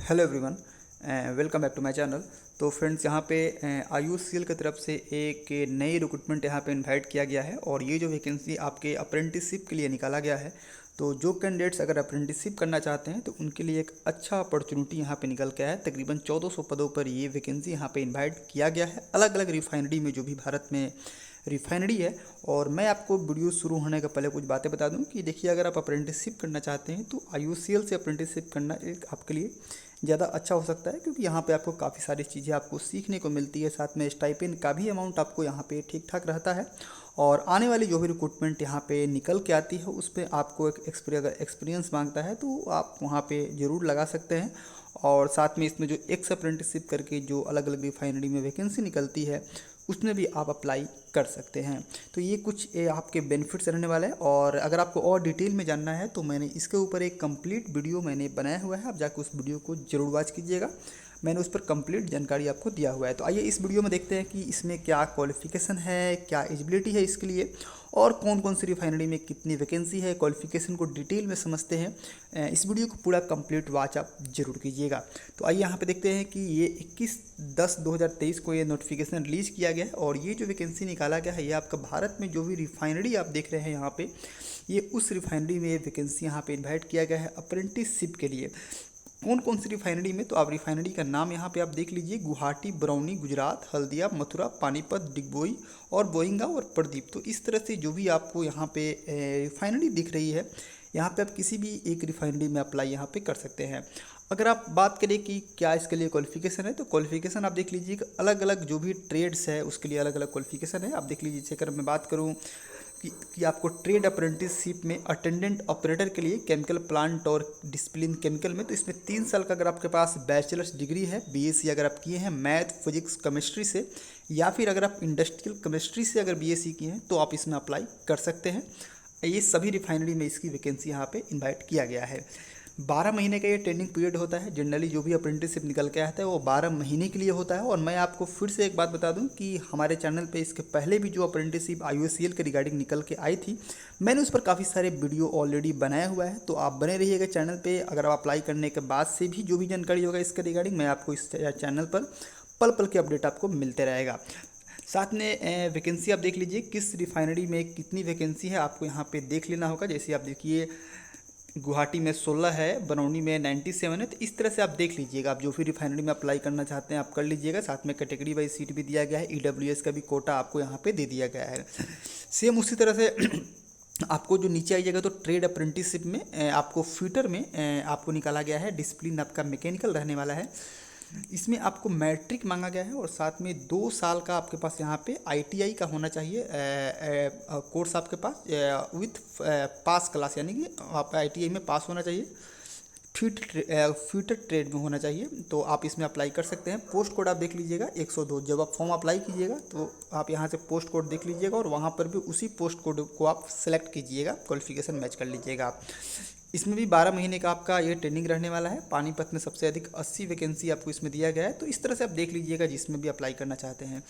Hello everyone, welcome back to my channel. तो friends, यहाँ पे IUCL की तरफ से एक नई रिक्रूटमेंट यहाँ पे इनवाइट किया गया है और ये जो वैकेंसी आपके अप्रेंटिसशिप के लिए निकाला गया है। तो जो कैंडिडेट्स अगर अप्रेंटिसशिप करना चाहते हैं तो उनके लिए एक अच्छा अपॉर्चुनिटी यहाँ पे निकल के आया है। तकरीबन 1400 पदों पर ये वैकेंसी यहाँ पे इनवाइट किया गया है, अलग अलग रिफाइनरी में, जो भी भारत में रिफाइनरी है। और मैं आपको वीडियो शुरू होने का पहले कुछ बातें बता दूं कि देखिए, अगर आप अप्रेंटिसशिप करना चाहते हैं तो IUCL से अप्रेंटिसशिप करना एक आपके लिए ज़्यादा अच्छा हो सकता है, क्योंकि यहाँ पे आपको काफ़ी सारी चीज़ें आपको सीखने को मिलती है। साथ में स्टाइपेंड का भी अमाउंट आपको यहाँ पे ठीक ठाक रहता है। और आने वाली जो भी रिक्रूटमेंट यहाँ पे निकल के आती है उस पर आपको एक अगर एक्सपीरियंस मांगता है तो आप वहाँ पे ज़रूर लगा सकते हैं। और साथ में इसमें जो एक्स अप्रेंटिसशिप करके जो अलग अलग रिफाइनरी में वैकेंसी निकलती है उसमें भी आप अप्लाई कर सकते हैं। तो ये कुछ आपके बेनिफिट्स रहने वाले हैं। और अगर आपको और डिटेल में जानना है तो मैंने इसके ऊपर एक कंप्लीट वीडियो मैंने बनाया हुआ है, आप जाकर उस वीडियो को ज़रूर वॉच कीजिएगा। मैंने उस पर कंप्लीट जानकारी आपको दिया हुआ है। तो आइए इस वीडियो में देखते हैं कि इसमें क्या क्वालिफ़िकेशन है, क्या एलिजिबिलिटी है इसके लिए, और कौन कौन सी रिफाइनरी में कितनी वैकेंसी है। क्वालिफ़िकेशन को डिटेल में समझते हैं। इस वीडियो को पूरा कंप्लीट वॉच आप जरूर कीजिएगा। तो आइए यहाँ पे देखते हैं कि ये 21/10/2023 को ये नोटिफिकेशन रिलीज़ किया गया है। और ये जो वैकेंसी निकाला गया है ये आपका भारत में जो भी रिफाइनरी आप देख रहे हैं यहाँ पे, ये उस रिफाइनरी में वैकेंसी यहाँ पे इन्वाइट किया गया है अप्रेंटिसशिप के लिए। कौन कौन सी रिफाइनरी में, तो आप रिफाइनरी का नाम यहाँ पे आप देख लीजिए: गुवाहाटी, बरौनी, गुजरात, हल्दिया, मथुरा, पानीपत, डिगबोई और बोइंगांव और प्रदीप। तो इस तरह से जो भी आपको यहाँ पे रिफाइनरी दिख रही है, यहाँ पे आप किसी भी एक रिफाइनरी में अप्लाई यहाँ पे कर सकते हैं। अगर आप बात करें कि क्या इसके लिए क्वालिफिकेशन है, तो क्वालिफिकेशन आप देख लीजिए, अलग अलग जो भी ट्रेड्स है उसके लिए अलग अलग क्वालिफिकेशन है। आप देख लीजिए, जैसे अगर मैं बात करूँ कि आपको ट्रेड अप्रेंटिसशिप में अटेंडेंट ऑपरेटर के लिए केमिकल प्लांट और डिसिप्लिन केमिकल में, तो इसमें 3 साल का अगर आपके पास बैचलर्स डिग्री है, BSc अगर आप किए हैं मैथ फिजिक्स केमिस्ट्री से, या फिर अगर आप इंडस्ट्रियल केमिस्ट्री से अगर BSc किए हैं तो आप इसमें अप्लाई कर सकते हैं। ये सभी रिफाइनरी में इसकी वैकेंसी यहाँ पे इन्वाइट किया गया है। 12 महीने का ये ट्रेनिंग पीरियड होता है। जनरली जो भी अप्रेंटिसशिप निकल के आता है वो 12 महीने के लिए होता है। और मैं आपको फिर से एक बात बता दूं कि हमारे चैनल पे इसके पहले भी जो अप्रेंटिसशिप IUCL के रिगार्डिंग निकल के आई थी, मैंने उस पर काफ़ी सारे वीडियो ऑलरेडी बनाया हुआ है। तो आप बने रहिएगा चैनल पर। अगर आप अप्लाई करने के बाद से भी जो भी जानकारी होगा इसके रिगार्डिंग, मैं आपको इस चैनल पर पल पल के अपडेट आपको मिलते रहेगा। साथ में वैकेंसी आप देख लीजिए, किस रिफाइनरी में कितनी वैकेंसी है आपको यहाँ पे देख लेना होगा। जैसे आप देखिए, गुवाहाटी में 16 है, बरौनी में 97 है। तो इस तरह से आप देख लीजिएगा, आप जो भी रिफाइनरी में अप्लाई करना चाहते हैं आप कर लीजिएगा। साथ में कैटेगरी वाइज सीट भी दिया गया है, EWS का भी कोटा आपको यहाँ पे दे दिया गया है। सेम उसी तरह से आपको जो नीचे आइएगा तो ट्रेड अप्रेंटिसशिप में आपको फीटर में आपको निकाला गया है। डिसिप्लिन आपका मैकेनिकल रहने वाला है। इसमें आपको मैट्रिक मांगा गया है और साथ में 2 साल का आपके पास यहाँ पे ITI का होना चाहिए कोर्स आपके पास, विथ पास क्लास, यानी कि आप ITI में पास होना चाहिए। फ्यूटर ट्रेड में होना चाहिए। तो आप इसमें अप्लाई कर सकते हैं। पोस्ट कोड आप देख लीजिएगा 102। जब आप फॉर्म अप्लाई कीजिएगा तो आप यहाँ से पोस्ट कोड देख लीजिएगा और वहाँ पर भी उसी पोस्ट कोड को आप सेलेक्ट कीजिएगा, क्वालिफिकेशन मैच कर लीजिएगा आप। इसमें भी 12 महीने का आपका ये ट्रेनिंग रहने वाला है। पानीपत में सबसे अधिक 80 वैकेंसी आपको इसमें दिया गया है। तो इस तरह से आप देख लीजिएगा जिसमें भी अप्लाई करना चाहते हैं।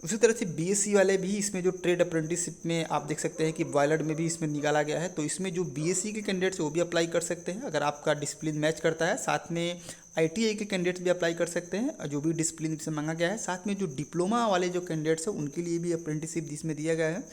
उसी तरह से BSc वाले भी इसमें जो ट्रेड अप्रेंटिसशिप में आप देख सकते हैं कि बॉयलर में भी इसमें निकाला गया है। तो इसमें जो BSc के कैंडिडेट्स वो भी अप्लाई कर सकते हैं अगर आपका डिसिप्लिन मैच करता है। साथ में ITI के कैंडिडेट्स भी अप्लाई कर सकते हैं जो भी डिसिप्लिन से मांगा गया है। साथ में जो डिप्लोमा वाले जो कैंडिडेट्स हैं उनके लिए भी अप्रेंटिसशिप जिसमें दिया गया है।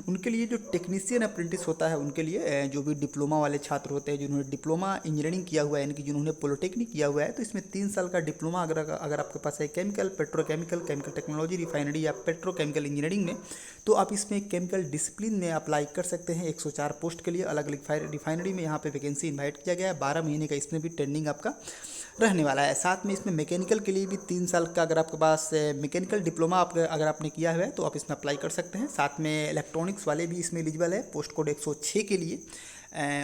उनके लिए जो टेक्नीशियन अप्रेंटिस होता है उनके लिए जो भी डिप्लोमा वाले छात्र होते हैं जिन्होंने डिप्लोमा इंजीनियरिंग किया हुआ है, यानी कि जिन्होंने पॉलिटेक्निक किया हुआ है, तो इसमें 3 साल का डिप्लोमा अगर आपके पास है chemical, petrochemical, chemical technology, refinery या पेट्रोकेमिकल इंजीनियरिंग में, तो आप इसमें केमिकल डिसिप्लिन में अप्लाई कर सकते हैं। 104 पोस्ट के लिए अलग अलग रिफाइनरी में यहाँ पे वैकेंसी इन्वाइट किया गया है। 12 महीने का इसमें भी ट्रेनिंग आपका रहने वाला है। साथ में इसमें मैकेनिकल के लिए भी 3 साल का अगर आपके पास मैकेनिकल डिप्लोमा अगर आपने किया हुआ है तो आप इसमें अप्लाई कर सकते हैं। साथ में इलेक्ट्रॉनिक्स वाले भी इसमें एलिजिबल है, पोस्ट कोड 106 के लिए।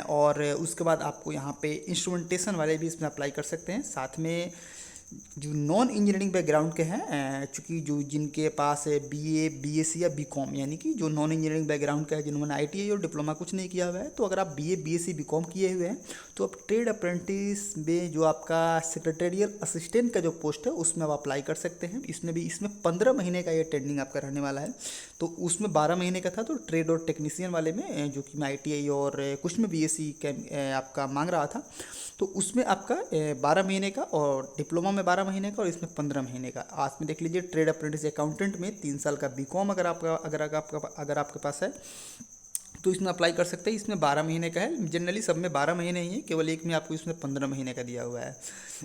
और उसके बाद आपको यहाँ पे इंस्ट्रूमेंटेशन वाले भी इसमें अप्लाई कर सकते हैं। साथ में जो नॉन इंजीनियरिंग बैकग्राउंड के हैं, चूँकि जो जिनके पास BA, BSc या BCom, यानी कि जो नॉन इंजीनियरिंग बैकग्राउंड का है, जिन्होंने ITI और डिप्लोमा कुछ नहीं किया हुआ है, तो अगर आप BA, BSc, BCom किए हुए हैं तो आप ट्रेड अप्रेंटिस में जो आपका सेक्रेटेरियल असिस्टेंट का जो पोस्ट है उसमें आप अप्लाई कर सकते हैं। इसमें 15 महीने का ये ट्रेनिंग आपका रहने वाला है। तो उसमें 12 महीने का था, तो ट्रेड और टेक्नीशियन वाले में जो कि मैं ITI और कुछ में BSc आपका मांग रहा था, तो उसमें आपका 12 महीने का, और डिप्लोमा में 12 महीने का, और इसमें 15 महीने का। आज में देख लीजिए ट्रेड अप्रेंटिस अकाउंटेंट में 3 साल का बीकॉम अगर आपके पास है तो इसमें अप्लाई कर सकते हैं। इसमें 12 महीने का है, जनरली सब में 12 महीने ही है, केवल एक में आपको इसमें 15 महीने का दिया हुआ है।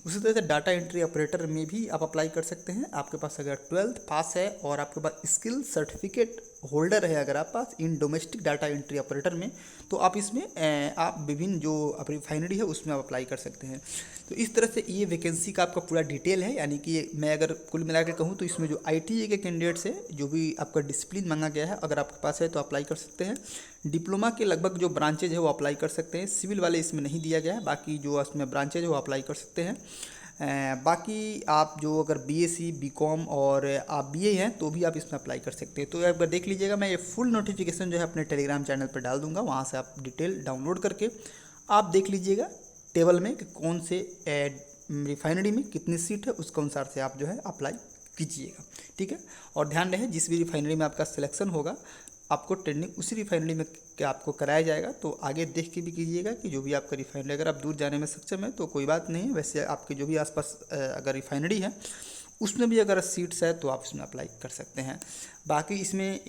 उसी तरह से डाटा एंट्री ऑपरेटर में भी आप अप्लाई कर सकते हैं। आपके पास अगर 12th पास है और आपके पास स्किल सर्टिफिकेट होल्डर है अगर आप pass in domestic data entry operator में, तो आप इसमें आप विभिन्न जो रिफाइनरी है उसमें आप अप्लाई कर सकते हैं। तो इस तरह से ये वैकेंसी का आपका पूरा डिटेल है। यानी कि मैं अगर कुल मिलाकर कहूँ तो इसमें जो ITA के कैंडिडेट्स है, जो भी आपका डिसिप्लिन मांगा गया है, अगर आपके पास है तो अप्लाई कर सकते हैं। डिप्लोमा के लगभग जो ब्रांचेज है वो अप्लाई कर सकते हैं। सिविल वाले इसमें नहीं दिया गया है, बाकी जो इसमें ब्रांचेज है वो अप्लाई कर सकते हैं। बाकी आप जो अगर BSc BCom और आप BA हैं तो भी आप इसमें अप्लाई कर सकते हैं। तो एक बार देख लीजिएगा, मैं ये फुल नोटिफिकेशन जो है अपने टेलीग्राम चैनल पर डाल दूंगा, वहाँ से आप डिटेल डाउनलोड करके आप देख लीजिएगा टेबल में कि कौन से रिफाइनरी में कितनी सीट है, उसके अनुसार से आप जो है अप्लाई कीजिएगा। ठीक है, और ध्यान रहे जिस भी रिफाइनरी में आपका सिलेक्शन होगा आपको ट्रेनिंग उसी रिफाइनरी में क्या आपको कराया जाएगा। तो आगे देख के भी कीजिएगा कि जो भी आपका रिफाइनरी, अगर आप दूर जाने में सक्षम है तो कोई बात नहीं है, वैसे आपके जो भी आसपास अगर रिफाइनरी है उसमें भी अगर सीट्स है तो आप इसमें अप्लाई कर सकते हैं। बाकी इसमें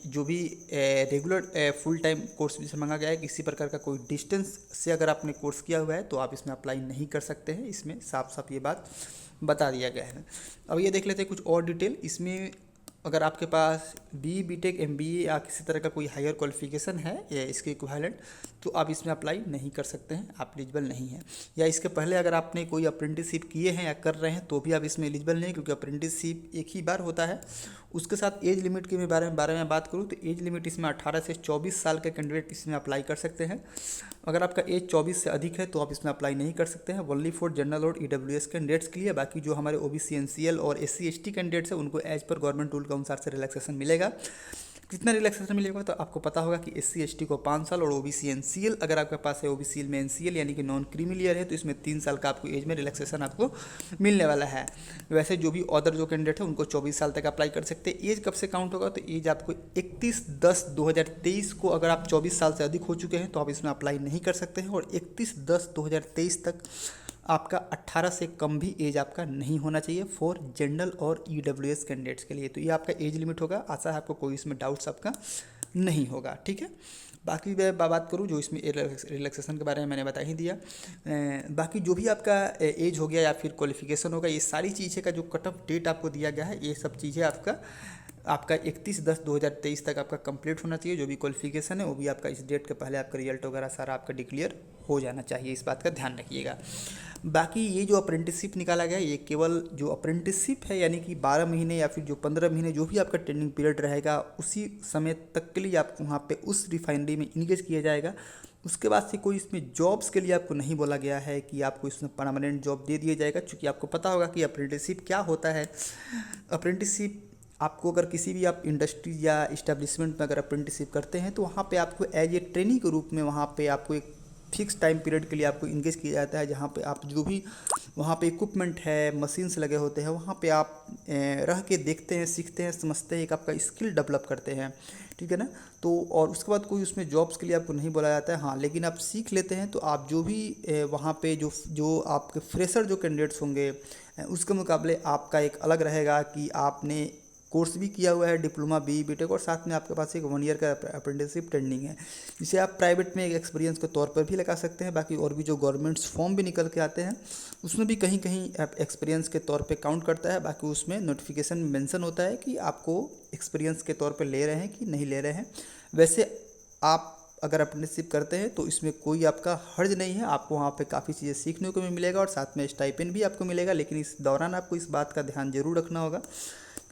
जो भी रेगुलर फुल टाइम कोर्स भी से मांगा गया है, किसी प्रकार का कोई डिस्टेंस से अगर आपने कोर्स किया हुआ है तो आप इसमें अप्लाई नहीं कर सकते हैं। इसमें साफ साफ ये बात बता दिया गया है। अब ये देख लेते हैं कुछ और डिटेल। इसमें अगर आपके पास BE BTech MBA या किसी तरह का कोई हायर क्वालिफिकेशन है या इसके इक्विवेलेंट, तो आप इसमें अप्लाई नहीं कर सकते हैं, आप एलिजिबल नहीं हैं। या इसके पहले अगर आपने कोई अप्रेंटिसशिप किए हैं या कर रहे हैं तो भी आप इसमें एलिजिबल नहीं, क्योंकि अप्रेंटिसशिप एक ही बार होता है। उसके साथ एज लिमिट के बारे में बात करूँ तो एज लिमिट इसमें 18 से 24 साल के कैंडिडेट इसमें अप्लाई कर सकते हैं। अगर आपका एज 24 से अधिक है तो आप इसमें अप्लाई नहीं कर सकते हैं, ओनली फॉर जनरल और EWS कैंडिडेट्स के लिए। बाकी जो हमारे OBC NCL और SC ST कैंडिडेट्स हैं उनको एज पर गवर्नमेंट रूल के अनुसार से रिलैक्सेशन मिलेगा। कितना रिलैक्सेशन मिलेगा तो आपको पता होगा कि SC ST को 5 साल और OBC NCL अगर आपके पास है, OBC में NCL यानी कि नॉन क्रीमी लेयर है, तो इसमें 3 साल का आपको एज में रिलैक्सेशन आपको मिलने वाला है। वैसे जो भी अदर जो कैंडिडेट है उनको 24 साल तक अप्लाई कर सकते हैं। एज कब से काउंट होगा तो एज आपको 31/10/2023 को, अगर आप 24 साल से अधिक हो चुके हैं तो आप इसमें अप्लाई नहीं कर सकते हैं। और 31/10/2023 तक आपका 18 से कम भी एज आपका नहीं होना चाहिए फॉर जनरल और EWS कैंडिडेट्स के लिए। तो ये आपका एज लिमिट होगा। आशा है आपको कोई इसमें डाउट्स आपका नहीं होगा। ठीक है, बाकी मैं बात करूँ जो इसमें रिलैक्सेशन के बारे में मैंने बता ही दिया। बाकी जो भी आपका एज हो गया या फिर क्वालिफिकेशन होगा, ये सारी चीज़ें का जो कट ऑफ डेट आपको दिया गया है, ये सब चीज़ें आपका 31/10/2023 तक आपका कंप्लीट होना चाहिए। जो भी क्वालिफिकेशन है वो भी आपका इस डेट के पहले आपका रिजल्ट वगैरह सारा आपका डिक्लेयर हो जाना चाहिए, इस बात का ध्यान रखिएगा। बाकी ये जो अप्रेंटिसशिप निकाला गया है, ये केवल जो अप्रेंटिसशिप है यानी कि 12 महीने या फिर जो 15 महीने जो भी आपका ट्रेनिंग पीरियड रहेगा, उसी समय तक के लिए आपको वहाँ पे उस रिफाइनरी में इंगेज किया जाएगा। उसके बाद से कोई इसमें जॉब्स के लिए आपको नहीं बोला गया है कि आपको इसमें परमानेंट जॉब दे दिया जाएगा, क्योंकि आपको पता होगा कि अप्रेंटिसशिप क्या होता है। अप्रेंटिसशिप आपको अगर किसी भी आप इंडस्ट्री या इस्टेब्लिशमेंट में अगर अप्रेंटिसशिप करते हैं तो वहाँ पे आपको एज ए ट्रेनी के रूप में वहाँ पे आपको एक फिक्स टाइम पीरियड के लिए आपको इंगेज किया जाता है, जहाँ पे आप जो भी वहाँ पे इक्विपमेंट है, मशीन्स लगे होते हैं, वहाँ पे आप रह के देखते हैं, सीखते हैं, समझते हैं, एक आपका स्किल डेवलप करते हैं। ठीक है ना। तो और उसके बाद कोई उसमें जॉब्स के लिए आपको नहीं बोला जाता है। हाँ, लेकिन आप सीख लेते हैं तो आप जो भी वहाँ पे जो आपके फ्रेशर जो कैंडिडेट्स होंगे उसके मुकाबले आपका एक अलग रहेगा कि आपने कोर्स भी किया हुआ है डिप्लोमा BE BTech और साथ में आपके पास एक 1 ईयर का अप्रेंटिसशिप ट्रेनिंग है, जिसे आप प्राइवेट में एक एक्सपीरियंस के तौर पर भी लगा सकते हैं। बाकी और भी जो गवर्नमेंट्स फॉर्म भी निकल के आते हैं उसमें भी कहीं कहीं एक्सपीरियंस के तौर पे काउंट करता है। बाकी उसमें नोटिफिकेशन में मेंशन होता है कि आपको एक्सपीरियंस के तौर पे ले रहे हैं कि नहीं ले रहे हैं। वैसे आप अगर अप्रेंटिसशिप करते हैं तो इसमें कोई आपका हर्ज नहीं है, आपको वहाँ पे काफ़ी चीज़ें सीखने को भी मिलेगा और साथ में स्टाइपेंड भी आपको मिलेगा। लेकिन इस दौरान आपको इस बात का ध्यान जरूर रखना होगा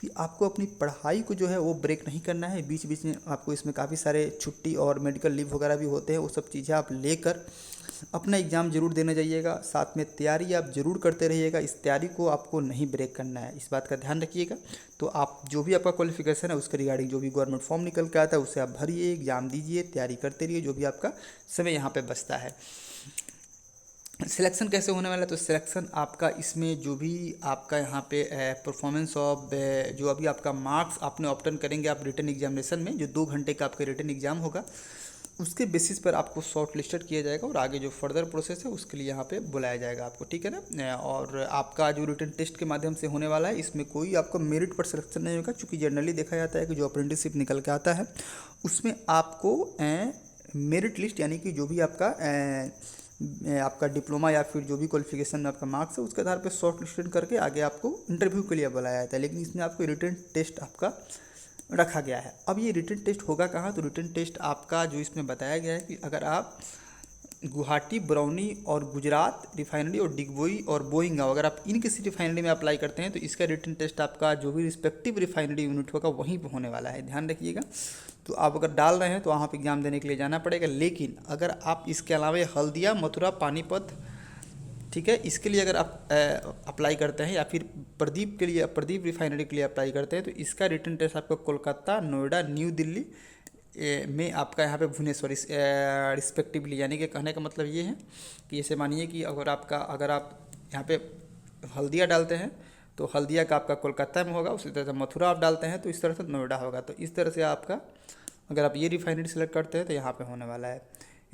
कि आपको अपनी पढ़ाई को जो है वो ब्रेक नहीं करना है। बीच बीच में आपको इसमें काफ़ी सारे छुट्टी और मेडिकल लीव वगैरह भी होते हैं, वो सब चीज़ें आप लेकर अपना एग्ज़ाम जरूर देने जाइएगा। साथ में तैयारी आप जरूर करते रहिएगा, इस तैयारी को आपको नहीं ब्रेक करना है, इस बात का ध्यान रखिएगा। तो आप जो भी आपका क्वालिफिकेशन है उसके रिगार्डिंग जो भी गवर्नमेंट फॉर्म निकल के आता है उसे आप भरिए, एग्ज़ाम दीजिए, तैयारी करते रहिए, जो भी आपका समय यहाँ पर बचता है। सिलेक्शन कैसे होने वाला है तो सिलेक्शन आपका इसमें जो भी आपका यहाँ पे परफॉर्मेंस ऑफ जो अभी आपका मार्क्स आपने ऑप्टेन करेंगे आप रिटन एग्जामिनेशन में, जो 2 घंटे का आपका रिटन एग्ज़ाम होगा उसके बेसिस पर आपको शॉर्ट लिस्टेड किया जाएगा और आगे जो फर्दर प्रोसेस है उसके लिए यहाँ पे बुलाया जाएगा आपको, ठीक है ना। और आपका जो रिटन टेस्ट के माध्यम से होने वाला है इसमें कोई आपका मेरिट पर सिलेक्शन नहीं होगा, क्योंकि जनरली देखा जाता है कि जो अप्रेंटिसशिप निकल के आता है उसमें आपको मेरिट लिस्ट यानी कि जो भी आपका डिप्लोमा या फिर जो भी क्वालिफिकेशन में आपका मार्क्स है उसके आधार पर शॉर्ट लिस्टेड करके आगे आपको इंटरव्यू के लिए बुलाया जाता है। लेकिन इसमें आपको रिटन टेस्ट आपका रखा गया है। अब ये रिटन टेस्ट होगा कहाँ, तो रिटन टेस्ट आपका जो इसमें बताया गया है कि अगर आप गुवाहाटी, बरौनी और गुजरात रिफाइनरी और डिगबोई और बोइंगांव अगर आप इन किसी रिफाइनरी में अप्लाई करते हैं तो इसका रिटन टेस्ट आपका जो भी रिस्पेक्टिव रिफाइनरी यूनिट होगा वहीं पर होने वाला है, ध्यान रखिएगा। तो आप अगर डाल रहे हैं तो वहाँ पर एग्जाम देने के लिए जाना पड़ेगा। लेकिन अगर आप इसके अलावा हल्दिया, मथुरा, पानीपत, ठीक है, इसके लिए अगर आप अप्लाई करते हैं या फिर प्रदीप के लिए, प्रदीप रिफाइनरी के लिए अप्लाई करते हैं तो इसका रिटन टेस्ट आपको कोलकाता, नोएडा, न्यू दिल्ली में आपका यहाँ पे भुवनेश्वर रिस्पेक्टिवली, यानी कि कहने का मतलब ये है कि जैसे मानिए कि अगर आप यहाँ पे हल्दिया डालते हैं तो हल्दिया का आपका कोलकाता में होगा, उसी तरह से मथुरा आप डालते हैं तो इस तरह से नोएडा होगा। तो इस तरह से आपका अगर आप ये रिफाइनरी सेलेक्ट करते हैं तो यहाँ पे होने वाला है।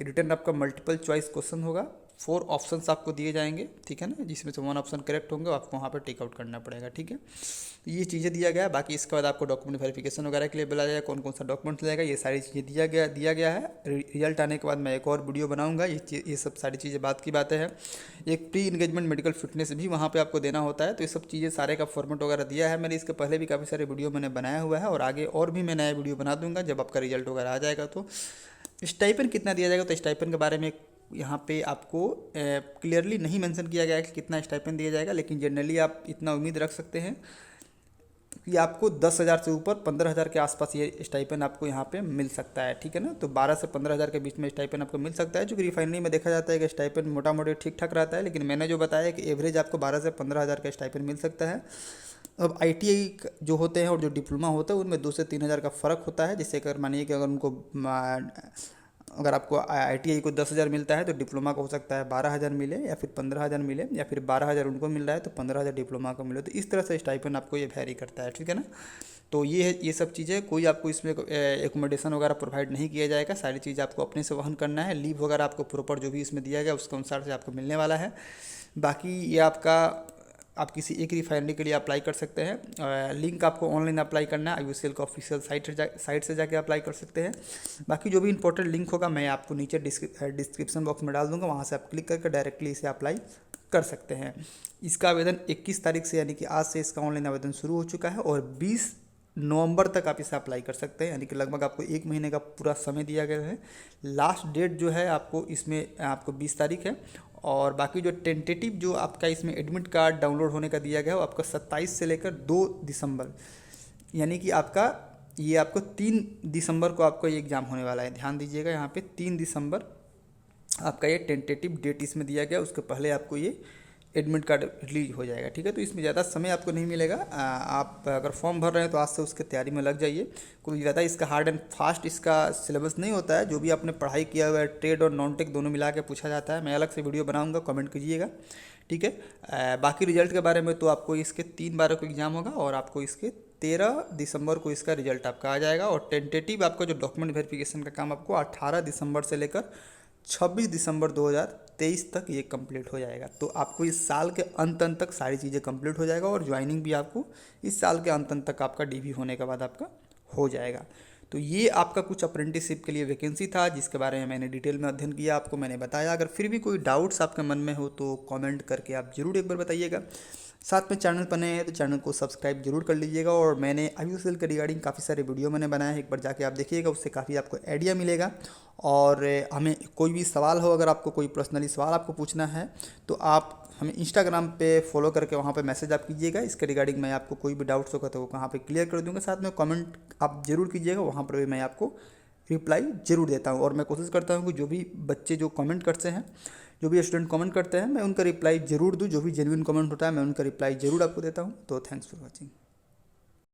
रिटन आपका मल्टीपल चॉइस क्वेश्चन होगा, 4 ऑप्शंस आपको दिए जाएंगे, ठीक है ना, जिसमें से 1 ऑप्शन करेक्ट होंगे आपको वहाँ पर टेक आउट करना पड़ेगा, ठीक है। तो ये चीज़ें दिया गया है। बाकी इसके बाद आपको डॉक्यूमेंट वेरिफिकेशन वगैरह के लिए बोला जाएगा, कौन कौन सा डॉक्यूमेंट लगेगा, ये सारी चीज़ें दिया गया है। रिजल्ट आने के बाद मैं एक और वीडियो बनाऊंगा, ये सब सारी चीज़ें बात की बातें हैं। एक प्री इंगेजमेंट मेडिकल फिटनेस भी वहाँ पर आपको देना होता है, तो ये सब चीज़ें सारे का फॉर्मेट वगैरह दिया है मैंने। इसके पहले भी काफ़ी सारे वीडियो मैंने बनाया हुआ है और आगे और भी मैं नया वीडियो बना दूंगा जब आपका रिजल्ट वगैरह आ जाएगा। तो स्टाइपेंड कितना दिया जाएगा, तो स्टाइपेंड के बारे में यहाँ पे आपको क्लियरली नहीं मेंशन किया गया है कि कितना स्टाइपेंड दिया जाएगा, लेकिन जनरली आप इतना उम्मीद रख सकते हैं कि आपको 10,000 से ऊपर 15,000 के आसपास ये स्टाइपेंड आपको यहाँ पे मिल सकता है, ठीक है ना। तो 12 से 15,000 के बीच में स्टाइपेंड आपको मिल सकता है, क्योंकि रिफाइनरी में देखा जाता है कि स्टाइपेंड मोटा मोटी ठीक ठाक रहता है, लेकिन मैंने जो बताया कि एवरेज आपको 12 से 15,000 का स्टाइपेंड मिल सकता है। अब ITI जो होते हैं और जो डिप्लोमा होता है उनमें 2 से 3,000 का फ़र्क होता है। जैसे अगर मानिए कि अगर आपको ITI को 10,000 मिलता है तो डिप्लोमा को हो सकता है 12,000 मिले या फिर 15,000 मिले, या फिर 12,000 उनको मिल रहा है तो 15,000 डिप्लोमा को मिले। तो इस तरह से स्टाइपेंड आपको ये वैरी करता है, ठीक है ना। तो ये सब चीज़ें, कोई आपको इसमें एकोमोडेशन वगैरह प्रोवाइड नहीं किया जाएगा, सारी चीज़ आपको अपने से वहन करना है। लीव वगैरह आपको प्रॉपर जो भी इसमें दिया गया उसके अनुसार से आपको मिलने वाला है। बाकी ये आप किसी एक रिफाइनरी के लिए अप्लाई कर सकते हैं। लिंक आपको ऑनलाइन अप्लाई करना है, IOCL का ऑफिशियल साइट से जाके अप्लाई कर सकते हैं। बाकी जो भी इंपॉर्टेंट लिंक होगा मैं आपको नीचे डिस्क्रिप्शन बॉक्स में डाल दूंगा, वहाँ से आप क्लिक करके डायरेक्टली इसे अप्लाई कर सकते हैं। इसका आवेदन 21 तारीख से यानी कि आज से इसका ऑनलाइन आवेदन शुरू हो चुका है और 20 नवंबर तक आप इसे अप्लाई कर सकते हैं, यानी कि लगभग आपको 1 महीने का पूरा समय दिया गया है। लास्ट डेट जो है आपको इसमें आपको 20 तारीख है। और बाकी जो टेंटेटिव जो आपका इसमें एडमिट कार्ड डाउनलोड होने का दिया गया है वो आपका 27 से लेकर 2 दिसंबर, यानी कि आपको 3 दिसंबर को आपका ये एग्ज़ाम होने वाला है। ध्यान दीजिएगा, यहाँ पे 3 दिसंबर आपका ये टेंटेटिव डेट इसमें दिया गया, उसके पहले आपको ये एडमिट कार्ड रिलीज हो जाएगा, ठीक है। तो इसमें ज़्यादा समय आपको नहीं मिलेगा। आप अगर फॉर्म भर रहे हैं तो आज से उसके तैयारी में लग जाइए। कोई ज़्यादा इसका हार्ड एंड फास्ट इसका सिलेबस नहीं होता है। जो भी आपने पढ़ाई किया हुआ है, ट्रेड और नॉन टेक दोनों मिला के पूछा जाता है। मैं अलग से वीडियो बनाऊंगा, कमेंट कीजिएगा, ठीक है। बाकी रिजल्ट के बारे में तो आपको इसके 3 बार को एग्ज़ाम होगा और आपको इसके 13 दिसंबर को इसका रिजल्ट आपका आ जाएगा। और टेंटेटिव आपका जो डॉक्यूमेंट वेरिफिकेशन का काम आपको 18 दिसंबर से लेकर 26 दिसंबर 2023 तक ये कंप्लीट हो जाएगा। तो आपको इस साल के अंत तक सारी चीज़ें कंप्लीट हो जाएगा और ज्वाइनिंग भी आपको इस साल के अंत तक आपका DV होने के बाद आपका हो जाएगा। तो ये आपका कुछ अप्रेंटिसशिप के लिए वैकेंसी था जिसके बारे में मैंने डिटेल में अध्ययन किया, आपको मैंने बताया। अगर फिर भी कोई डाउट्स आपके मन में हो तो कमेंट करके आप ज़रूर एक बार बताइएगा। साथ में चैनल पर नए हैं तो चैनल को सब्सक्राइब जरूर कर लीजिएगा। और मैंने IOCL के रिगार्डिंग काफ़ी सारे वीडियो मैंने बनाए हैं, एक बार जाके आप देखिएगा, उससे काफ़ी आपको आइडिया मिलेगा। और हमें कोई भी सवाल हो, अगर आपको कोई पर्सनली सवाल आपको पूछना है तो आप हमें इंस्टाग्राम पे फॉलो करके वहाँ पे मैसेज आप कीजिएगा। इसके रिगार्डिंग मैं आपको कोई भी डाउट्स होगा तो वो कहाँ पे क्लियर कर दूँगा। साथ में कमेंट आप ज़रूर कीजिएगा, वहाँ पर भी मैं आपको रिप्लाई ज़रूर देता हूँ। और मैं कोशिश करता हूँ कि जो भी बच्चे जो कमेंट करते हैं, जो भी स्टूडेंट कमेंट करते हैं, मैं उनका रिप्लाई ज़रूर दूँ। जो भी जेन्युइन कमेंट होता है मैं उनका रिप्लाई ज़रूर आपको देता हूँ। तो थैंक्स फॉर वॉचिंग।